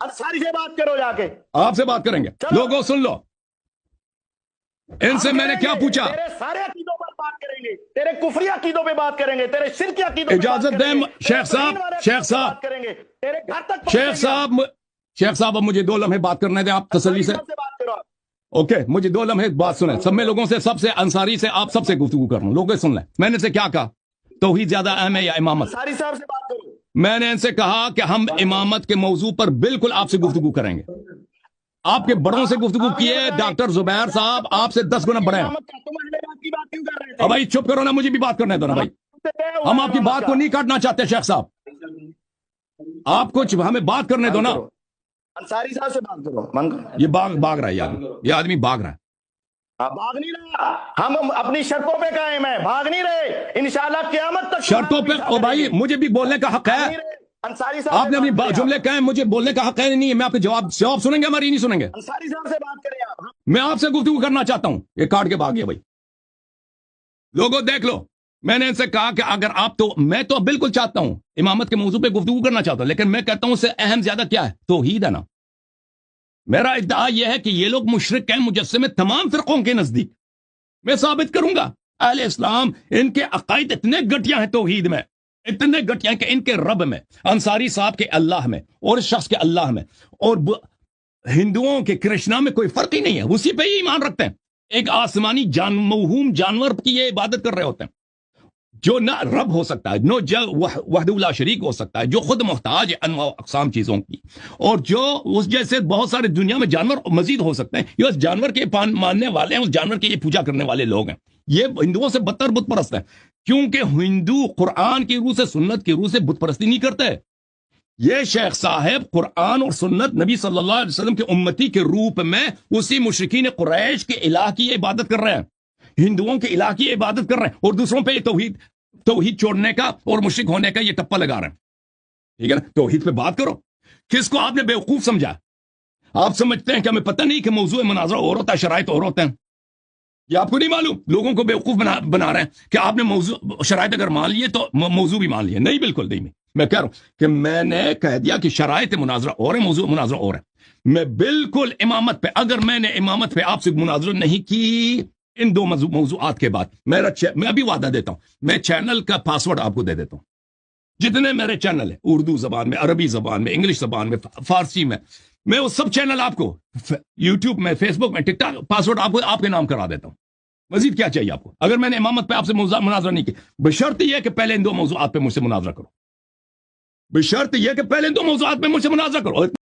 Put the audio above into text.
انصاری سے بات کرو جا کے. آپ سے بات کریں گے. لوگوں سن لو, ان سے میں نے کیا پوچھا؟ تیرے سارے عقیدوں پر بات کریں گے, تیرے کفری عقیدوں پہ بات کریں گے, تیرے شرکی عقیدوں پہ اجازت دیں شیخ صاحب, شیخ صاحب, کریں گے, تیرے گھر تک شیخ صاحب, شیخ صاحب اب مجھے 2 لمحے بات کرنے دیں آپ تسلی سے. بات کرو. اوکے, مجھے 2 لمحے بات سنیں. سب میں لوگوں سے, سب سے انصاری سے, آپ سب سے گفتگو کر رہا ہوں, لوگ سن لیں. میں نے سے کیا کہا؟ توحید زیادہ اہم ہے یا امامت؟ انصاری صاحب سے بات کرو. میں نے ان سے کہا کہ ہم امامت کے موضوع پر بالکل آپ سے گفتگو کریں گے. آپ کے بڑوں سے گفتگو کیے, ڈاکٹر زبیر صاحب آپ سے 10 گنا بڑے ہیں. اب بھائی چپ کرو نا, مجھے بھی بات کرنے دو نا بھائی. ہم آپ کی بات کو نہیں کاٹنا چاہتے شیخ صاحب, آپ کچھ ہمیں بات کرنے دو نا. انصاری صاحب سے بات کرو. یہ بھاگ رہا ہے, یہ آدمی بھاگ رہا ہے. بھاگ نہیں رہا, ہم اپنی شرطوں پہ قائم ہیں, بھاگ نہیں رہے. انشاءاللہ قیامت تک شرطوں پہ. او بھائی مجھے بھی بولنے کا حق ہے. انصاری صاحب آپ نے اپنی جملے کہے, مجھے بولنے کا حق ہے نہیں ہے. میں آپ کے جواب سنیں گے, ہماری نہیں سنیں گے. انصاری صاحب سے بات کریں آپ. میں آپ سے گفتگو کرنا چاہتا ہوں. یہ کاٹ کے بھاگ گیا بھائی. لوگوں دیکھ لو, میں نے ان سے کہا کہ اگر آپ تو, میں تو بالکل چاہتا ہوں امامت کے موضوع پہ گفتگو کرنا چاہتا ہوں, لیکن میں کہتا ہوں اس سے اہم زیادہ کیا ہے؟ توحید ہے نا. میرا ادعا یہ ہے کہ یہ لوگ مشرک ہیں مجسمے تمام فرقوں کے نزدیک. میں ثابت کروں گا. اہل اسلام ان کے عقائد اتنے گٹیا ہیں توحید میں, اتنے گٹیا ہیں کہ ان کے رب میں, انصاری صاحب کے اللہ میں, اور اس شخص کے اللہ میں, اور ہندوؤں کے کرشنا میں کوئی فرق ہی نہیں ہے. اسی پہ ہی ایمان رکھتے ہیں. ایک آسمانی موہوم جانور کی یہ عبادت کر رہے ہوتے ہیں, جو نہ رب ہو سکتا ہے, نو وحدہ لا شریک ہو سکتا ہے, جو خود محتاج ہے انواع اقسام چیزوں کی, اور جو اس جیسے بہت سارے دنیا میں جانور مزید ہو سکتے ہیں. یہ اس جانور کے ماننے والے ہیں, اس جانور کے یہ پوجا کرنے والے لوگ ہیں. یہ ہندوؤں سے بدتر بت پرست ہیں, کیونکہ ہندو قرآن کی روح سے, سنت کی روح سے بت پرستی نہیں کرتے. یہ شیخ صاحب قرآن اور سنت نبی صلی اللہ علیہ وسلم کے امتی کے روپ میں اسی مشرکین قریش کے الہ کی عبادت کر رہے ہیں, ہندوؤں کے الہ کی عبادت کر رہے ہیں, اور دوسروں پہ توحید چھوڑنے کا اور مشرک ہونے کا یہ ٹپا لگا رہے ہیں. ٹھیک ہے نا, توحید پہ بات کرو. کس کو آپ نے بیوقوف سمجھا؟ آپ سمجھتے ہیں کہ ہمیں پتہ نہیں کہ موضوع مناظرہ اور ہوتا ہے, شرائط اور ہوتے ہیں. یہ آپ کو نہیں معلوم؟ لوگوں کو بیوقوف بنا رہے ہیں کہ آپ نے موضوع شرائط اگر مان لیے تو موضوع بھی مان لیے. نہیں, بالکل نہیں. میں کہہ رہا ہوں کہ میں نے کہہ دیا کہ شرائط مناظرہ اور ہے, موضوع مناظرہ اور ہے. میں بالکل امامت پہ, اگر میں نے امامت پہ آپ سے مناظرہ نہیں کی ان 2 موضوعات کے بعد, میں ابھی وعدہ دیتا ہوں, میں چینل کا پاسورڈ آپ کو دے دیتا ہوں. جتنے میرے چینل ہیں, اردو زبان میں, عربی زبان میں, انگلش زبان میں, فارسی میں وہ سب چینل آپ کو یوٹیوب میں, فیس بک میں, ٹک ٹاک, پاسورڈ آپ کے نام کرا دیتا ہوں. مزید کیا چاہیے آپ کو؟ اگر میں نے امامت پہ آپ سے مناظرہ نہیں کی, بشرط یہ کہ پہلے ان 2 موضوعات پہ مجھ سے مناظرہ کرو. بشرط یہ کہ پہلے ان 2 موضوعات پہ مجھ سے مناظرہ کرو.